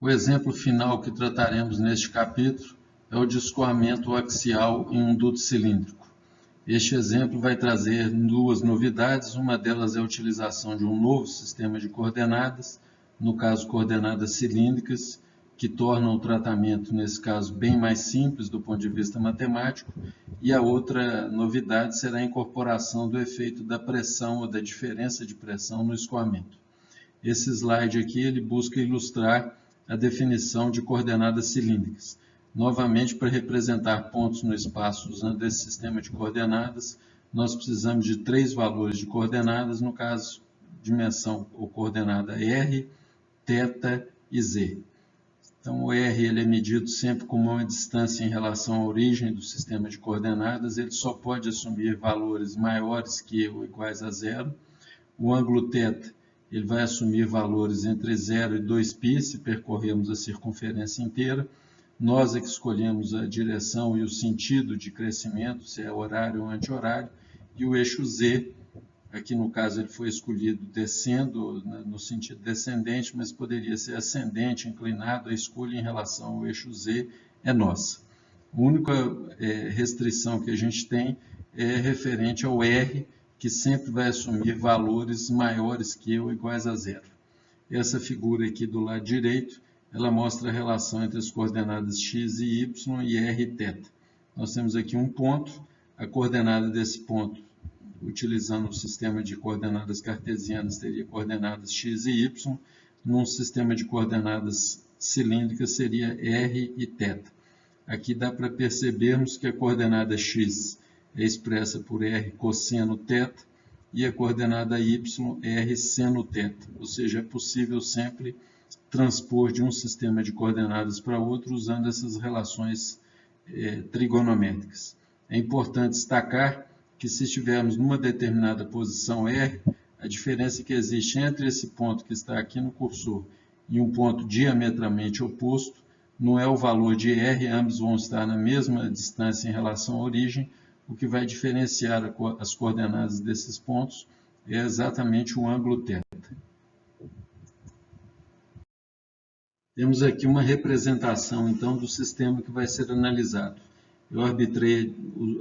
O exemplo final que trataremos neste capítulo é o de escoamento axial em um duto cilíndrico. Este exemplo vai trazer duas novidades, uma delas é a utilização de um novo sistema de coordenadas, no caso coordenadas cilíndricas, que tornam o tratamento, nesse caso, bem mais simples do ponto de vista matemático, e a outra novidade será a incorporação do efeito da pressão ou da diferença de pressão no escoamento. Esse slide aqui ele busca ilustrar a definição de coordenadas cilíndricas. Novamente, para representar pontos no espaço usando esse sistema de coordenadas, nós precisamos de três valores de coordenadas, no caso, dimensão ou coordenada R, θ e Z. Então, o R ele é medido sempre como uma distância em relação à origem do sistema de coordenadas, ele só pode assumir valores maiores que ou iguais a zero. O ângulo θ ele vai assumir valores entre 0 e 2π, se percorrermos a circunferência inteira. Nós é que escolhemos a direção e o sentido de crescimento, se é horário ou anti-horário, e o eixo Z, aqui no caso ele foi escolhido descendo, no sentido descendente, mas poderia ser ascendente, inclinado, a escolha em relação ao eixo Z é nossa. A única restrição que a gente tem é referente ao R, que sempre vai assumir valores maiores que ou iguais a zero. Essa figura aqui do lado direito, ela mostra a relação entre as coordenadas x e y e r e θ. Nós temos aqui um ponto, a coordenada desse ponto, utilizando o sistema de coordenadas cartesianas, teria coordenadas x e y, num sistema de coordenadas cilíndricas seria r e θ. Aqui dá para percebermos que a coordenada x é expressa por r cosseno θ e a coordenada y r seno θ, ou seja, é possível sempre transpor de um sistema de coordenadas para outro usando essas relações trigonométricas. É importante destacar que se estivermos numa determinada posição R, a diferença que existe entre esse ponto que está aqui no cursor e um ponto diametralmente oposto não é o valor de R, ambos vão estar na mesma distância em relação à origem. O que vai diferenciar as coordenadas desses pontos é exatamente o ângulo θ. Temos aqui uma representação, então, do sistema que vai ser analisado. Eu arbitrei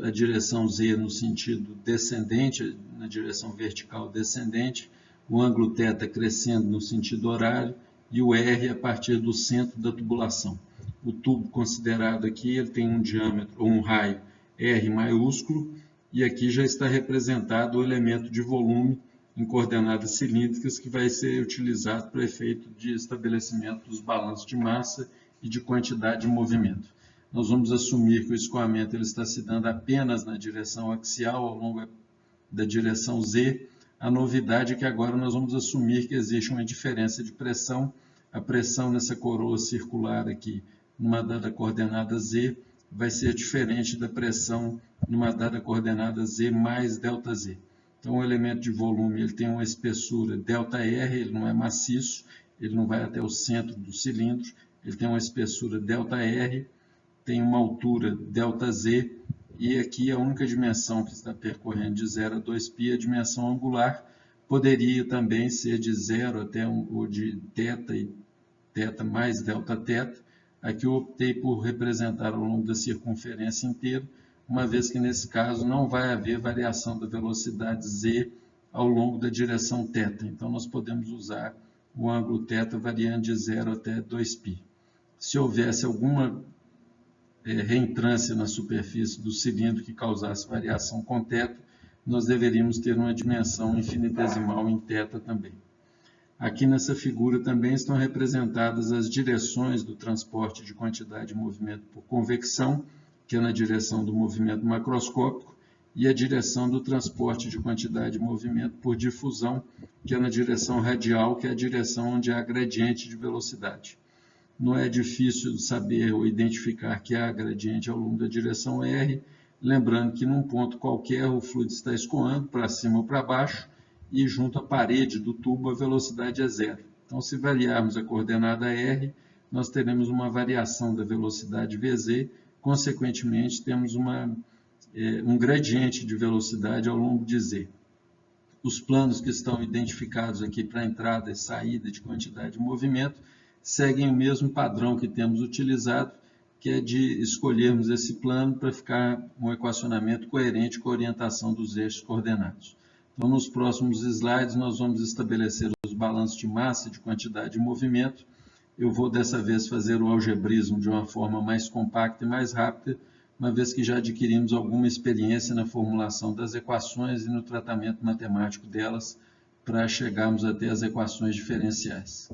a direção Z no sentido descendente, na direção vertical descendente, o ângulo θ crescendo no sentido horário e o R a partir do centro da tubulação. O tubo considerado aqui ele tem um diâmetro ou um raio R maiúsculo, e aqui já está representado o elemento de volume em coordenadas cilíndricas que vai ser utilizado para efeito de estabelecimento dos balanços de massa e de quantidade de movimento. Nós vamos assumir que o escoamento ele está se dando apenas na direção axial ao longo da direção Z. A novidade é que agora nós vamos assumir que existe uma diferença de pressão. A pressão nessa coroa circular aqui, numa dada coordenada Z, vai ser diferente da pressão numa dada coordenada Z mais ΔZ. Então, o elemento de volume ele tem uma espessura ΔR, ele não é maciço, ele não vai até o centro do cilindro, ele tem uma espessura ΔR, tem uma altura ΔZ, e aqui a única dimensão que está percorrendo de 0 a 2π é a dimensão angular, poderia também ser de 0 até ou de θ e θ mais Δθ. Aqui eu optei por representar ao longo da circunferência inteira, uma vez que nesse caso não vai haver variação da velocidade Z ao longo da direção θ. Então nós podemos usar o ângulo θ variando de 0 até 2π. Se houvesse alguma reentrância na superfície do cilindro que causasse variação com θ, nós deveríamos ter uma dimensão infinitesimal em θ também. Aqui nessa figura também estão representadas as direções do transporte de quantidade de movimento por convecção, que é na direção do movimento macroscópico, e a direção do transporte de quantidade de movimento por difusão, que é na direção radial, que é a direção onde há gradiente de velocidade. Não é difícil saber ou identificar que há gradiente ao longo da direção R, lembrando que num ponto qualquer o fluido está escoando para cima ou para baixo, e junto à parede do tubo a velocidade é zero. Então, se variarmos a coordenada R, nós teremos uma variação da velocidade Vz, consequentemente temos um gradiente de velocidade ao longo de Z. Os planos que estão identificados aqui para entrada e saída de quantidade de movimento seguem o mesmo padrão que temos utilizado, que é de escolhermos esse plano para ficar um equacionamento coerente com a orientação dos eixos coordenados. Então, nos próximos slides, nós vamos estabelecer os balanços de massa, de quantidade e movimento. Eu vou, dessa vez, fazer o algebrismo de uma forma mais compacta e mais rápida, uma vez que já adquirimos alguma experiência na formulação das equações e no tratamento matemático delas, para chegarmos até as equações diferenciais.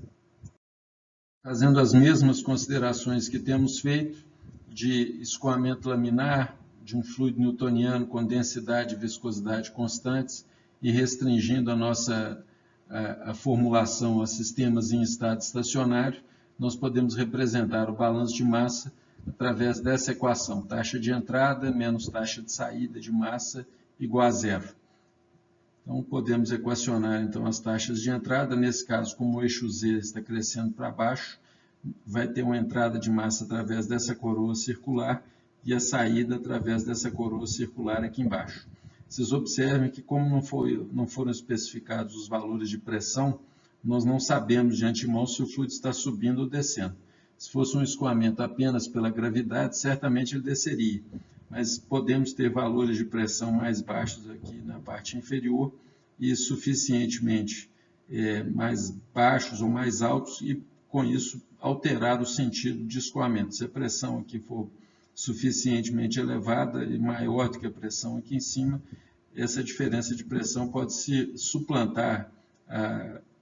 Fazendo as mesmas considerações que temos feito, de escoamento laminar, de um fluido newtoniano com densidade e viscosidade constantes, e restringindo a formulação a sistemas em estado estacionário, nós podemos representar o balanço de massa através dessa equação, taxa de entrada menos taxa de saída de massa igual a zero. Então, podemos equacionar então, as taxas de entrada. Nesse caso, como o eixo Z está crescendo para baixo, vai ter uma entrada de massa através dessa coroa circular e a saída através dessa coroa circular aqui embaixo. Vocês observem que, como não foram especificados os valores de pressão, nós não sabemos de antemão se o fluido está subindo ou descendo. Se fosse um escoamento apenas pela gravidade, certamente ele desceria. Mas podemos ter valores de pressão mais baixos aqui na parte inferior e suficientemente mais baixos ou mais altos e, com isso, alterar o sentido de escoamento. Se a pressão aqui for suficientemente elevada e maior do que a pressão aqui em cima, essa diferença de pressão pode se suplantar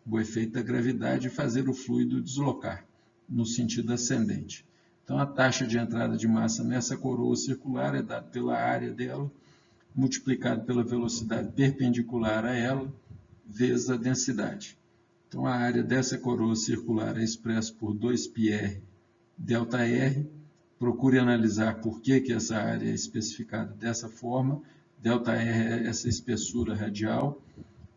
o efeito da gravidade e fazer o fluido deslocar no sentido ascendente. Então, a taxa de entrada de massa nessa coroa circular é dada pela área dela, multiplicado pela velocidade perpendicular a ela, vezes a densidade. Então, a área dessa coroa circular é expressa por 2πr ΔR. Procure analisar por que essa área é especificada dessa forma. ΔR é essa espessura radial,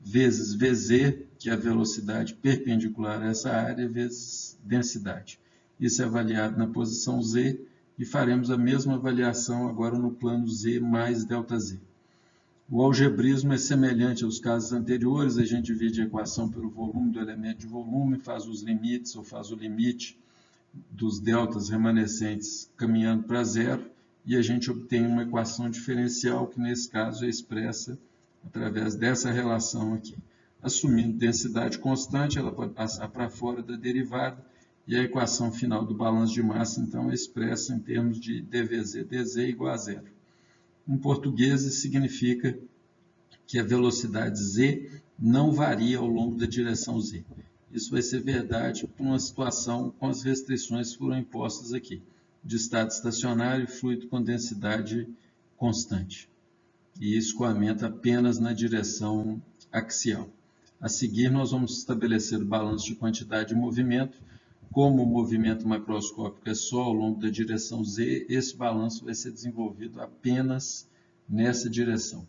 vezes Vz, que é a velocidade perpendicular a essa área, vezes densidade. Isso é avaliado na posição Z e faremos a mesma avaliação agora no plano Z mais ΔZ. O algebrismo é semelhante aos casos anteriores, a gente divide a equação pelo volume do elemento de volume, faz os limites ou faz o limite dos deltas remanescentes caminhando para zero e a gente obtém uma equação diferencial que nesse caso é expressa através dessa relação aqui. Assumindo densidade constante, ela pode passar para fora da derivada e a equação final do balanço de massa, então, é expressa em termos de dVz/dz igual a zero. Em português, isso significa que a velocidade z não varia ao longo da direção z. Isso vai ser verdade para uma situação com as restrições que foram impostas aqui, de estado estacionário e fluido com densidade constante, e escoamento apenas na direção axial. A seguir, nós vamos estabelecer o balanço de quantidade e movimento. Como o movimento macroscópico é só ao longo da direção z, esse balanço vai ser desenvolvido apenas nessa direção.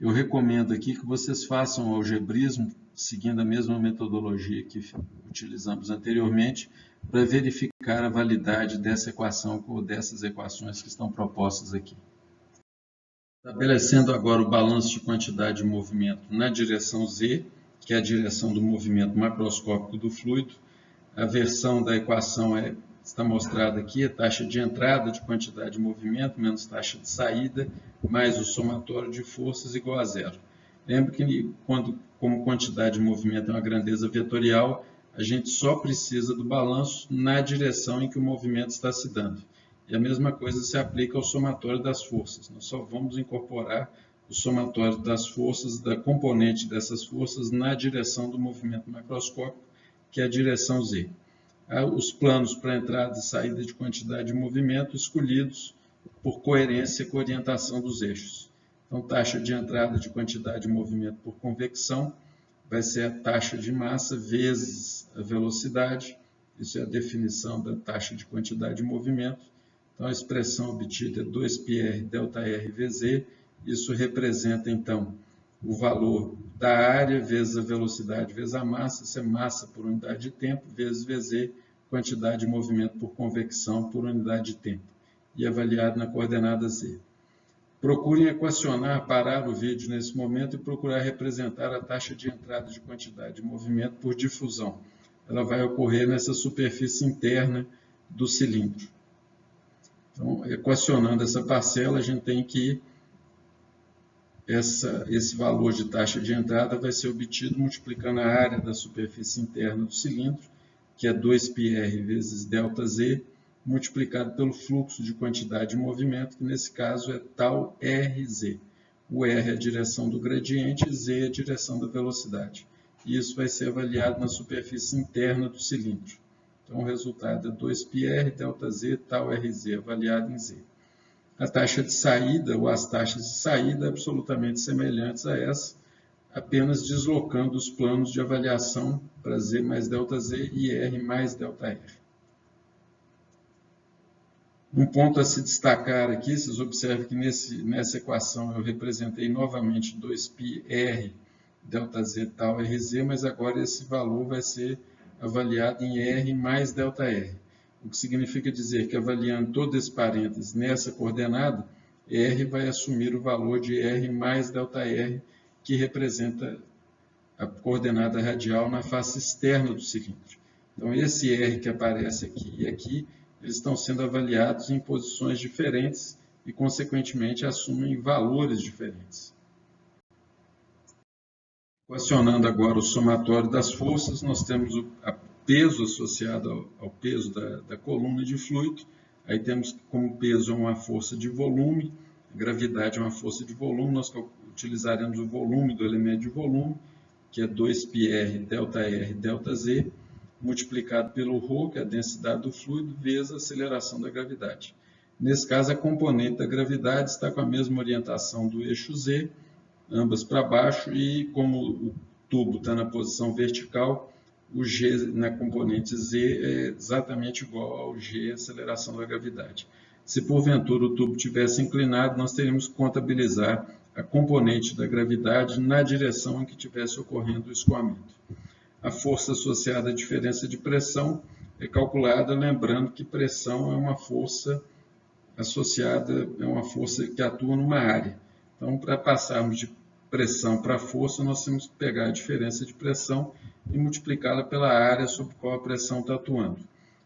Eu recomendo aqui que vocês façam o algebrismo, seguindo a mesma metodologia que utilizamos anteriormente, para verificar a validade dessa equação ou dessas equações que estão propostas aqui. Estabelecendo agora o balanço de quantidade e movimento na direção z, que é a direção do movimento macroscópico do fluido, a versão da equação está mostrada aqui, a taxa de entrada de quantidade de movimento menos taxa de saída, mais o somatório de forças igual a zero. Lembre que, como quantidade de movimento é uma grandeza vetorial, a gente só precisa do balanço na direção em que o movimento está se dando. E a mesma coisa se aplica ao somatório das forças. Nós só vamos incorporar o somatório das forças, da componente dessas forças, na direção do movimento macroscópico, que é a direção z. Os planos para entrada e saída de quantidade de movimento escolhidos por coerência com a orientação dos eixos. Então, taxa de entrada de quantidade de movimento por convecção vai ser a taxa de massa vezes a velocidade. Isso é a definição da taxa de quantidade de movimento. Então, a expressão obtida é 2πr ΔR Vz. Isso representa, então, o valor da área vezes a velocidade vezes a massa, isso é massa por unidade de tempo, vezes Vz, quantidade de movimento por convecção por unidade de tempo, e avaliado na coordenada z. Procurem equacionar, parar o vídeo nesse momento e procurar representar a taxa de entrada de quantidade de movimento por difusão. ela vai ocorrer nessa superfície interna do cilindro. Então, equacionando essa parcela, a gente tem que esse valor de taxa de entrada vai ser obtido multiplicando a área da superfície interna do cilindro, que é 2πr vezes ΔZ, multiplicado pelo fluxo de quantidade de movimento, que nesse caso é tal RZ. O R é a direção do gradiente e Z é a direção da velocidade. E isso vai ser avaliado na superfície interna do cilindro. Então, o resultado é 2πr ΔZ tal RZ avaliado em Z. A taxa de saída, ou as taxas de saída, absolutamente semelhantes a essa, apenas deslocando os planos de avaliação para Z mais ΔZ e R mais ΔR. Um ponto a se destacar aqui, vocês observam que nessa equação eu representei novamente 2πr ΔZ tal RZ, mas agora esse valor vai ser avaliado em R mais ΔR. O que significa dizer que, avaliando todo esse parênteses nessa coordenada, R vai assumir o valor de R mais ΔR, que representa a coordenada radial na face externa do cilindro. Então, esse R que aparece aqui e aqui, eles estão sendo avaliados em posições diferentes e, consequentemente, assumem valores diferentes. Equacionando agora o somatório das forças, nós temos o peso associado ao peso da coluna de fluido. Aí temos como peso uma força de volume, a gravidade é uma força de volume, nós utilizaremos o volume do elemento de volume, que é 2πr ΔR ΔZ, multiplicado pelo ρ, que é a densidade do fluido, vezes a aceleração da gravidade. Nesse caso, a componente da gravidade está com a mesma orientação do eixo Z, ambas para baixo, e como o tubo está na posição vertical, o G na componente Z é exatamente igual ao G, aceleração da gravidade. Se porventura o tubo tivesse inclinado, nós teríamos que contabilizar a componente da gravidade na direção em que estivesse ocorrendo o escoamento. A força associada à diferença de pressão é calculada lembrando que pressão é uma força associada, é uma força que atua numa área. Então, para passarmos de pressão para força, nós temos que pegar a diferença de pressão e multiplicá-la pela área sobre qual a pressão está atuando.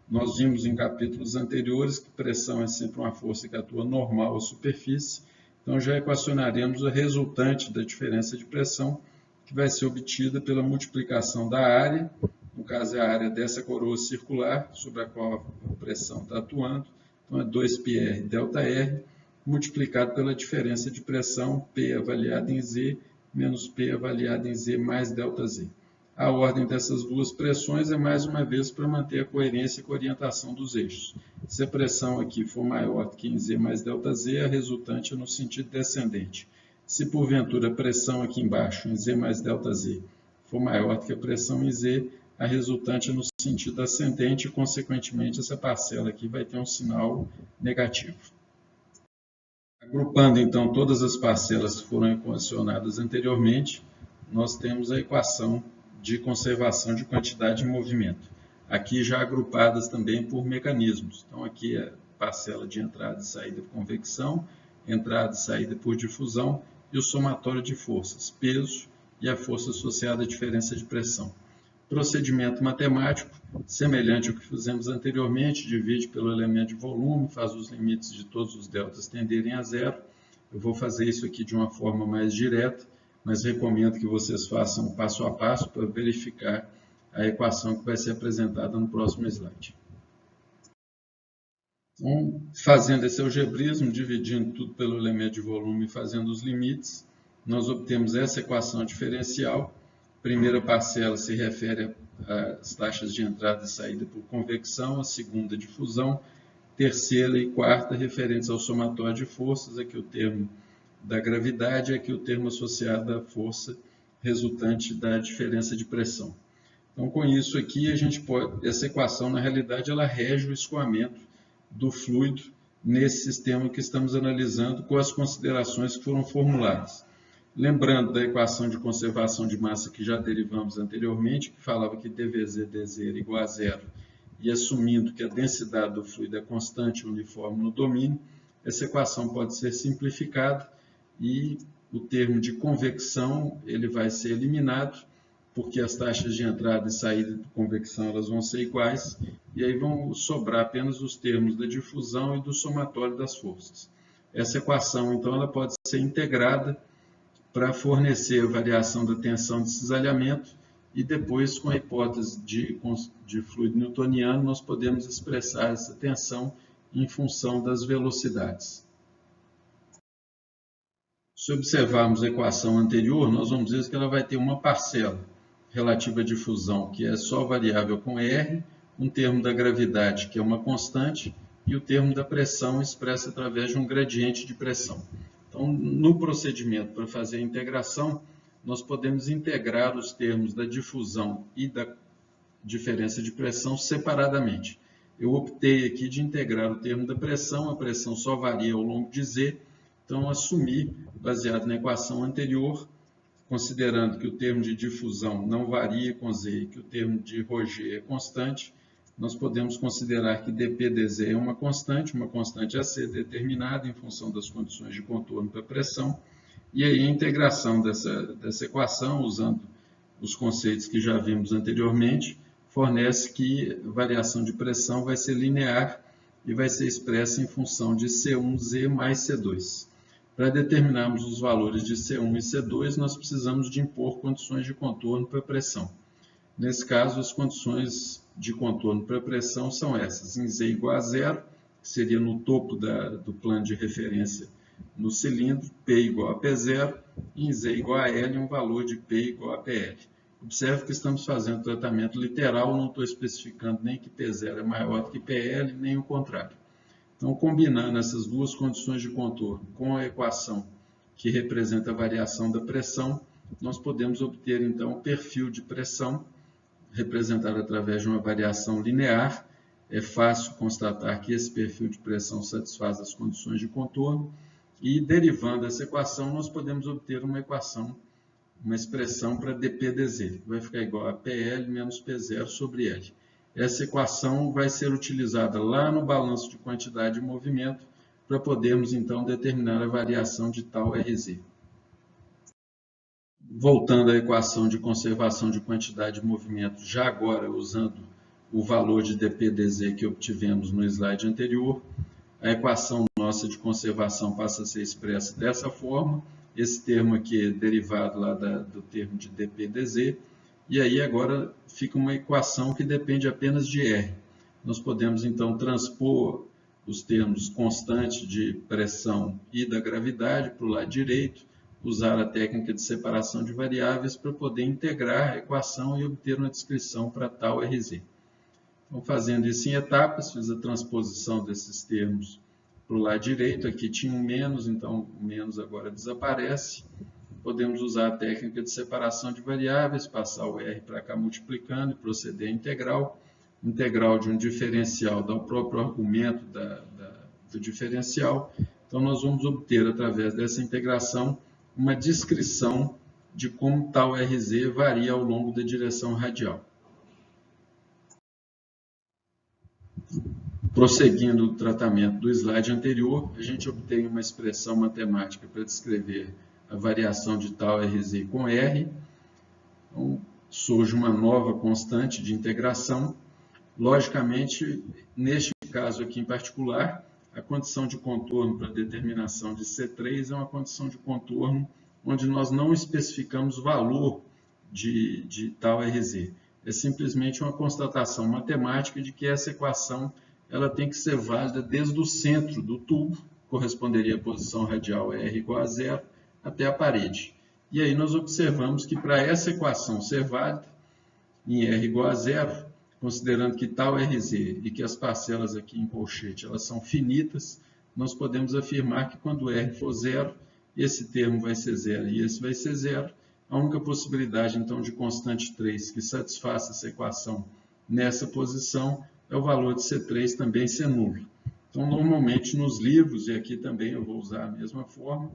Nós vimos em capítulos anteriores que pressão é sempre uma força que atua normal à superfície, então já equacionaremos a resultante da diferença de pressão, que vai ser obtida pela multiplicação da área, no caso é a área dessa coroa circular, sobre a qual a pressão está atuando, então é 2πr ΔR, multiplicado pela diferença de pressão, P avaliada em Z, menos P avaliada em Z mais ΔZ. A ordem dessas duas pressões é, mais uma vez, para manter a coerência com a orientação dos eixos. Se a pressão aqui for maior do que em Z mais ΔZ, a resultante é no sentido descendente. Se, porventura, a pressão aqui embaixo, em Z mais ΔZ, for maior do que a pressão em Z, a resultante é no sentido ascendente e, consequentemente, essa parcela aqui vai ter um sinal negativo. Agrupando, então, todas as parcelas que foram equacionadas anteriormente, nós temos a equação de conservação de quantidade em movimento. Aqui já agrupadas também por mecanismos. Então, aqui é parcela de entrada e saída por convecção, entrada e saída por difusão e o somatório de forças, peso e a força associada à diferença de pressão. Procedimento matemático, semelhante ao que fizemos anteriormente, divide pelo elemento de volume, faz os limites de todos os deltas tenderem a zero. Eu vou fazer isso aqui de uma forma mais direta, mas recomendo que vocês façam passo a passo para verificar a equação que vai ser apresentada no próximo slide. Então, fazendo esse algebrismo, dividindo tudo pelo elemento de volume e fazendo os limites, nós obtemos essa equação diferencial. A primeira parcela se refere às taxas de entrada e saída por convecção, a segunda difusão, terceira e quarta referentes ao somatório de forças, aqui o termo da gravidade, aqui o termo associado à força resultante da diferença de pressão. Então, com isso aqui, essa equação, na realidade, ela rege o escoamento do fluido nesse sistema que estamos analisando com as considerações que foram formuladas. Lembrando da equação de conservação de massa que já derivamos anteriormente, que falava que dVz era igual a zero, e assumindo que a densidade do fluido é constante e uniforme no domínio, essa equação pode ser simplificada e o termo de convecção ele vai ser eliminado porque as taxas de entrada e saída de convecção elas vão ser iguais, e aí vão sobrar apenas os termos da difusão e do somatório das forças. Essa equação, então, ela pode ser integrada para fornecer a variação da tensão de cisalhamento, e depois, com a hipótese de fluido newtoniano, nós podemos expressar essa tensão em função das velocidades. Se observarmos a equação anterior, nós vamos ver que ela vai ter uma parcela relativa à difusão, que é só variável com R, um termo da gravidade, que é uma constante, e o termo da pressão expresso através de um gradiente de pressão. Então, no procedimento para fazer a integração, nós podemos integrar os termos da difusão e da diferença de pressão separadamente. Eu optei aqui de integrar o termo da pressão, a pressão só varia ao longo de Z, então assumi, baseado na equação anterior, considerando que o termo de difusão não varia com Z e que o termo de ρg é constante, nós podemos considerar que dP dz é uma constante a ser determinada em função das condições de contorno para pressão, e aí a integração dessa equação, usando os conceitos que já vimos anteriormente, fornece que a variação de pressão vai ser linear e vai ser expressa em função de C1Z mais C2. Para determinarmos os valores de C1 e C2, nós precisamos de impor condições de contorno para pressão. Nesse caso, as condições de contorno para pressão são essas: em Z igual a zero, que seria no topo do plano de referência no cilindro, P igual a P0, e em Z igual a L, um valor de P igual a PL. Observe que estamos fazendo tratamento literal, não estou especificando nem que P0 é maior do que PL, nem o contrário. Então, combinando essas duas condições de contorno com a equação que representa a variação da pressão, nós podemos obter, então, o perfil de pressão, representado através de uma variação linear. É fácil constatar que esse perfil de pressão satisfaz as condições de contorno, e, derivando essa equação, nós podemos obter uma expressão para dP dz, que vai ficar igual a PL menos P0 sobre L. Essa equação vai ser utilizada lá no balanço de quantidade e movimento para podermos, então, determinar a variação de tal RZ. Voltando à equação de conservação de quantidade e movimento, já agora usando o valor de dP dz que obtivemos no slide anterior, a equação nossa de conservação passa a ser expressa dessa forma. Esse termo aqui é derivado lá do termo de dP dz, e aí agora fica uma equação que depende apenas de R. Nós podemos então transpor os termos constante de pressão e da gravidade para o lado direito, usar a técnica de separação de variáveis para poder integrar a equação e obter uma descrição para tal RZ. Então, fazendo isso em etapas, fiz a transposição desses termos para o lado direito. Aqui tinha um menos, então o menos agora desaparece. Podemos usar a técnica de separação de variáveis, passar o R para cá multiplicando e proceder à integral. Integral de um diferencial dá o próprio argumento do diferencial. Então, nós vamos obter, através dessa integração, uma descrição de como tal RZ varia ao longo da direção radial. Prosseguindo o tratamento do slide anterior, a gente obtém uma expressão matemática para descrever a variação de tal RZ com R. Então, surge uma nova constante de integração. Logicamente, neste caso aqui em particular, a condição de contorno para determinação de C3 é uma condição de contorno onde nós não especificamos o valor de tal RZ. É simplesmente uma constatação matemática de que essa equação ela tem que ser válida desde o centro do tubo, corresponderia à posição radial R igual a zero, até a parede. E aí nós observamos que para essa equação ser válida, em R igual a zero, considerando que tal RZ e que as parcelas aqui em colchete elas são finitas, nós podemos afirmar que quando R for zero, esse termo vai ser zero e esse vai ser zero. A única possibilidade, então, de constante 3 que satisfaça essa equação nessa posição é o valor de C3 também ser nulo. Então, normalmente nos livros, e aqui também eu vou usar a mesma forma,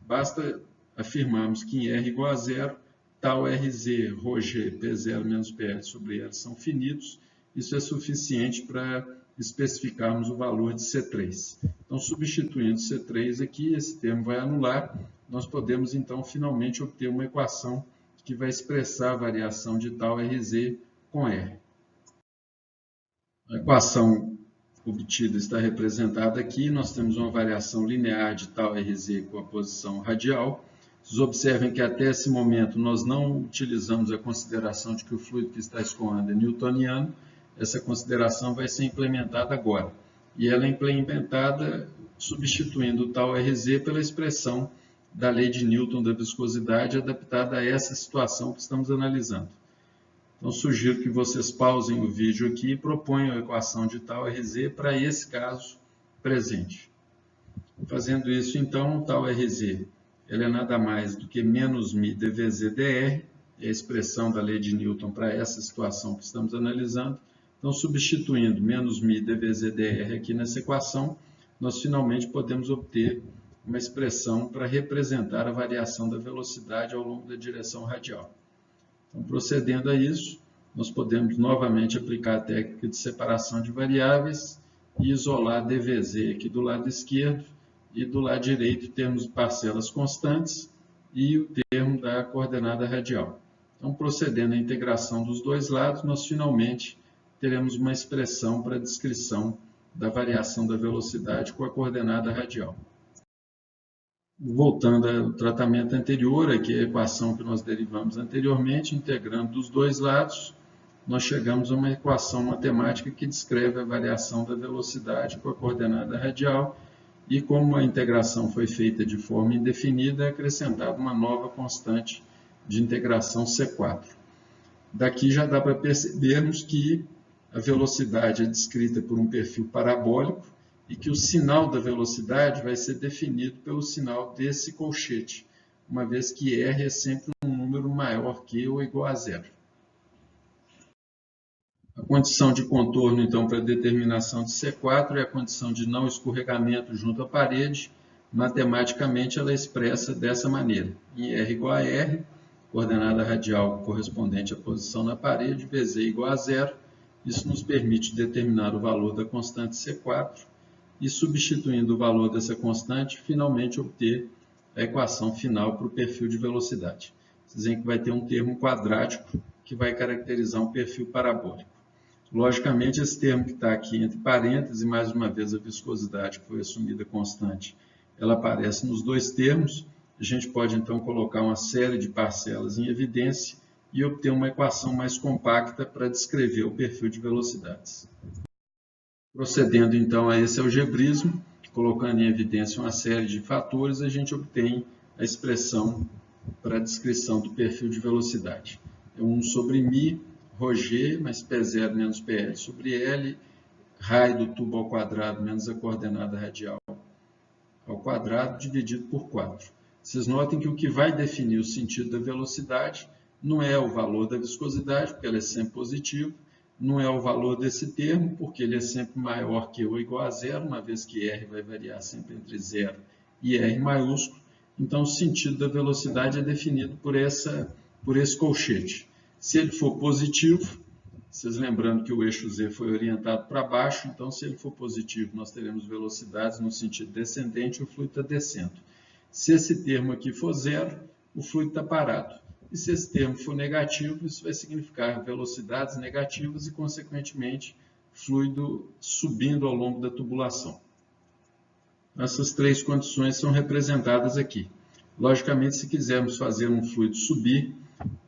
basta afirmarmos que em R igual a zero, tal RZ, ρg, P0 menos PL sobre L são finitos. Isso é suficiente para especificarmos o valor de C3. Então, substituindo C3 aqui, esse termo vai anular. Nós podemos, então, finalmente obter uma equação que vai expressar a variação de tau RZ com R. A equação obtida está representada aqui. Nós temos uma variação linear de tau RZ com a posição radial. Vocês observem que até esse momento nós não utilizamos a consideração de que o fluido que está escoando é newtoniano. Essa consideração vai ser implementada agora. E ela é implementada substituindo o tau RZ pela expressão da lei de Newton da viscosidade adaptada a essa situação que estamos analisando. Então, sugiro que vocês pausem o vídeo aqui e proponham a equação de tau RZ para esse caso presente. Fazendo isso, então, o tau RZ ele é nada mais do que menos μ dVz dr, é a expressão da lei de Newton para essa situação que estamos analisando. Então, substituindo menos μ dVz dr aqui nessa equação, nós finalmente podemos obter uma expressão para representar a variação da velocidade ao longo da direção radial. Então, procedendo a isso, nós podemos novamente aplicar a técnica de separação de variáveis e isolar dVz aqui do lado esquerdo e do lado direito termos parcelas constantes e o termo da coordenada radial. Então, procedendo à integração dos dois lados, nós finalmente teremos uma expressão para a descrição da variação da velocidade com a coordenada radial. Voltando ao tratamento anterior, aqui a equação que nós derivamos anteriormente, integrando dos dois lados, nós chegamos a uma equação matemática que descreve a variação da velocidade com a coordenada radial e, como a integração foi feita de forma indefinida, é acrescentada uma nova constante de integração C4. Daqui já dá para percebermos que a velocidade é descrita por um perfil parabólico e que o sinal da velocidade vai ser definido pelo sinal desse colchete, uma vez que R é sempre um número maior que ou igual a zero. A condição de contorno, então, para a determinação de C4 é a condição de não escorregamento junto à parede. Matematicamente, ela é expressa dessa maneira. Em R igual a R, coordenada radial correspondente à posição na parede, Vz igual a zero. Isso nos permite determinar o valor da constante C4 e, substituindo o valor dessa constante, finalmente obter a equação final para o perfil de velocidade. Vocês veem que vai ter um termo quadrático que vai caracterizar um perfil parabólico. Logicamente, esse termo que está aqui entre parênteses, e mais uma vez a viscosidade que foi assumida constante, ela aparece nos dois termos. A gente pode então colocar uma série de parcelas em evidência e obter uma equação mais compacta para descrever o perfil de velocidades. Procedendo então a esse algebrismo, colocando em evidência uma série de fatores, a gente obtém a expressão para a descrição do perfil de velocidade. É 1 sobre μ, ρg, mais P0 menos PL sobre L, raio do tubo ao quadrado menos a coordenada radial ao quadrado, dividido por 4. Vocês notem que o que vai definir o sentido da velocidade não é o valor da viscosidade, porque ela é sempre positiva, não é o valor desse termo, porque ele é sempre maior que ou igual a zero, uma vez que R vai variar sempre entre 0 e R maiúsculo. Então, o sentido da velocidade é definido por esse colchete. Se ele for positivo, vocês lembrando que o eixo Z foi orientado para baixo, então se ele for positivo, nós teremos velocidades no sentido descendente e o fluido está descendo. Se esse termo aqui for zero, o fluido está parado. E se esse termo for negativo, isso vai significar velocidades negativas e, consequentemente, fluido subindo ao longo da tubulação. Essas três condições são representadas aqui. Logicamente, se quisermos fazer um fluido subir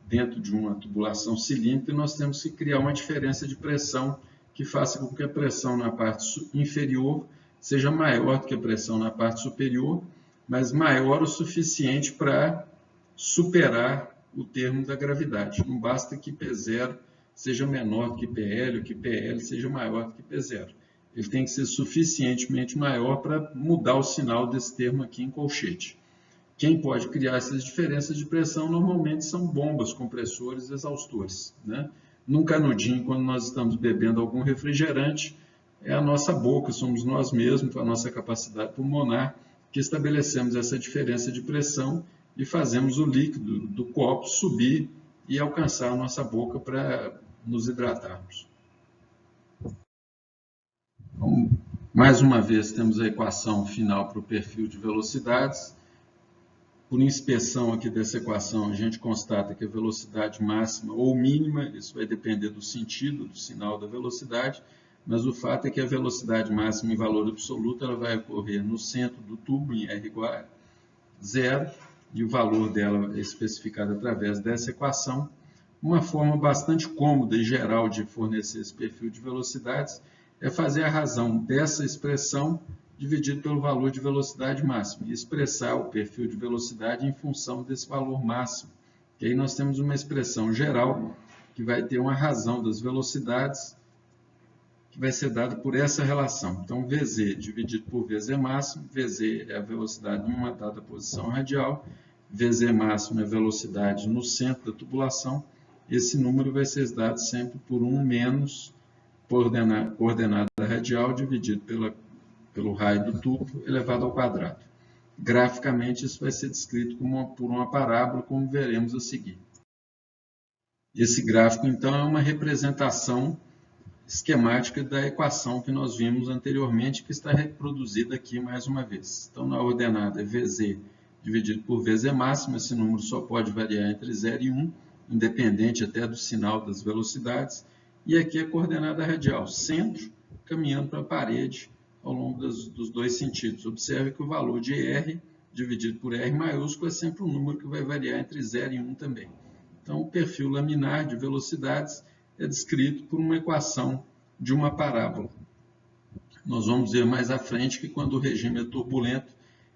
dentro de uma tubulação cilíndrica, nós temos que criar uma diferença de pressão que faça com que a pressão na parte inferior seja maior do que a pressão na parte superior, mas maior o suficiente para superar o termo da gravidade. Não basta que P0 seja menor do que PL ou que PL seja maior do que P0. Ele tem que ser suficientemente maior para mudar o sinal desse termo aqui em colchete. Quem pode criar essas diferenças de pressão normalmente são bombas, compressores e exaustores, né? Num canudinho, quando nós estamos bebendo algum refrigerante, é a nossa boca, somos nós mesmos, com a nossa capacidade pulmonar, que estabelecemos essa diferença de pressão e fazemos o líquido do copo subir e alcançar a nossa boca para nos hidratarmos. Então, mais uma vez, temos a equação final para o perfil de velocidades. Por inspeção aqui dessa equação, a gente constata que a velocidade máxima ou mínima, isso vai depender do sentido, do sinal da velocidade, mas o fato é que a velocidade máxima em valor absoluto ela vai ocorrer no centro do tubo, em R igual a 0, e o valor dela é especificado através dessa equação. Uma forma bastante cômoda e geral de fornecer esse perfil de velocidades é fazer a razão dessa expressão dividido pelo valor de velocidade máxima e expressar o perfil de velocidade em função desse valor máximo. E aí nós temos uma expressão geral que vai ter uma razão das velocidades que vai ser dada por essa relação. Então, Vz dividido por Vz máximo, Vz é a velocidade em uma dada posição radial, Vz máximo é a velocidade no centro da tubulação. Esse número vai ser dado sempre por 1 menos coordenada radial dividido pelo raio do tubo elevado ao quadrado. Graficamente, isso vai ser descrito por uma parábola, como veremos a seguir. Esse gráfico, então, é uma representação esquemática da equação que nós vimos anteriormente, que está reproduzida aqui mais uma vez. Então, na ordenada é Vz dividido por Vz máximo, esse número só pode variar entre 0 e 1, independente até do sinal das velocidades. E aqui a coordenada radial, centro, caminhando para a parede ao longo dos dois sentidos. Observe que o valor de R dividido por R maiúsculo é sempre um número que vai variar entre 0 e 1 também. Então, o perfil laminar de velocidades é descrito por uma equação de uma parábola. Nós vamos ver mais à frente que quando o regime é turbulento,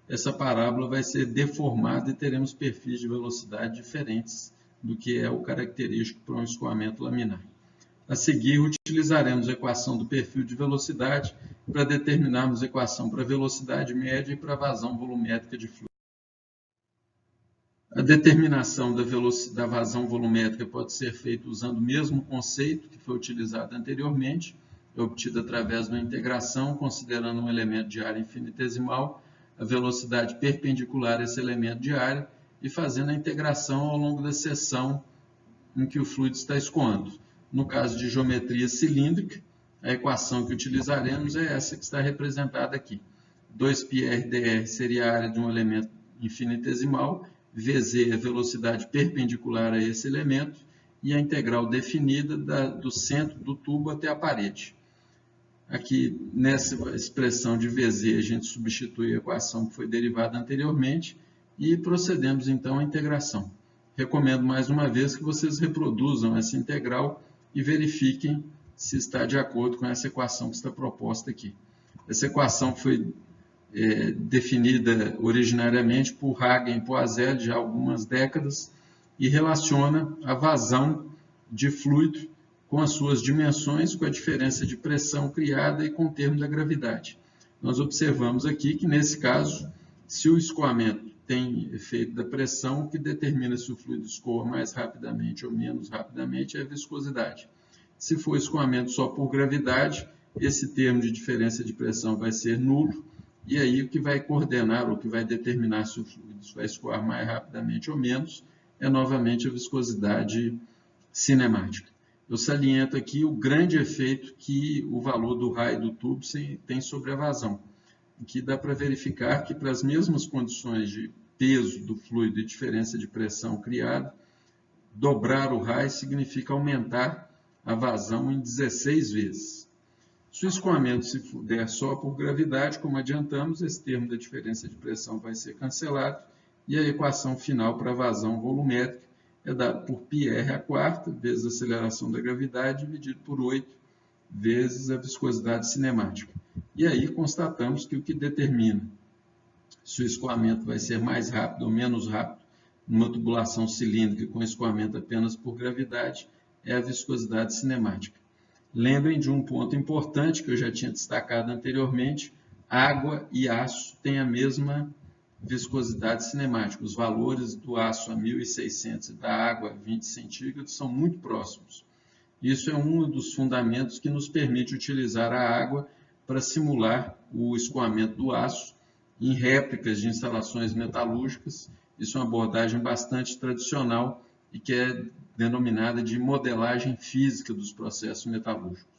essa parábola vai ser deformada e teremos perfis de velocidade diferentes do que é o característico para um escoamento laminar. A seguir, utilizaremos a equação do perfil de velocidade para determinarmos a equação para velocidade média e para vazão volumétrica de fluido. A determinação da vazão volumétrica pode ser feita usando o mesmo conceito que foi utilizado anteriormente, obtido através de uma integração, considerando um elemento de área infinitesimal, a velocidade perpendicular a esse elemento de área, e fazendo a integração ao longo da seção em que o fluido está escoando. No caso de geometria cilíndrica, a equação que utilizaremos é essa que está representada aqui. 2πr/dr seria a área de um elemento infinitesimal, Vz é a velocidade perpendicular a esse elemento, e a integral definida do centro do tubo até a parede. Aqui, nessa expressão de Vz, a gente substitui a equação que foi derivada anteriormente e procedemos então à integração. Recomendo mais uma vez que vocês reproduzam essa integral e verifiquem se está de acordo com essa equação que está proposta aqui. Essa equação foi definida originariamente por Hagen e Poiseuille já há algumas décadas e relaciona a vazão de fluido com as suas dimensões, com a diferença de pressão criada e com o termo da gravidade. Nós observamos aqui que, nesse caso, se o escoamento tem efeito da pressão, o que determina se o fluido escoa mais rapidamente ou menos rapidamente é a viscosidade. Se for escoamento só por gravidade, esse termo de diferença de pressão vai ser nulo, e aí o que vai coordenar, ou que vai determinar se o fluido vai escoar mais rapidamente ou menos, é novamente a viscosidade cinemática. Eu saliento aqui o grande efeito que o valor do raio do tubo tem sobre a vazão, que dá para verificar que para as mesmas condições de peso do fluido e diferença de pressão criada, dobrar o raio significa aumentar a vazão em 16 vezes. Se o escoamento se der só por gravidade, como adiantamos, esse termo da diferença de pressão vai ser cancelado e a equação final para a vazão volumétrica é dada por πr² vezes a aceleração da gravidade dividido por 8 vezes a viscosidade cinemática. E aí constatamos que o que determina se o escoamento vai ser mais rápido ou menos rápido numa tubulação cilíndrica com escoamento apenas por gravidade é a viscosidade cinemática. Lembrem de um ponto importante que eu já tinha destacado anteriormente: água e aço têm a mesma viscosidade cinemática. Os valores do aço a 1.600 e da água a 20 centígrados são muito próximos. Isso é um dos fundamentos que nos permite utilizar a água para simular o escoamento do aço em réplicas de instalações metalúrgicas. Isso é uma abordagem bastante tradicional e que é denominada de modelagem física dos processos metalúrgicos.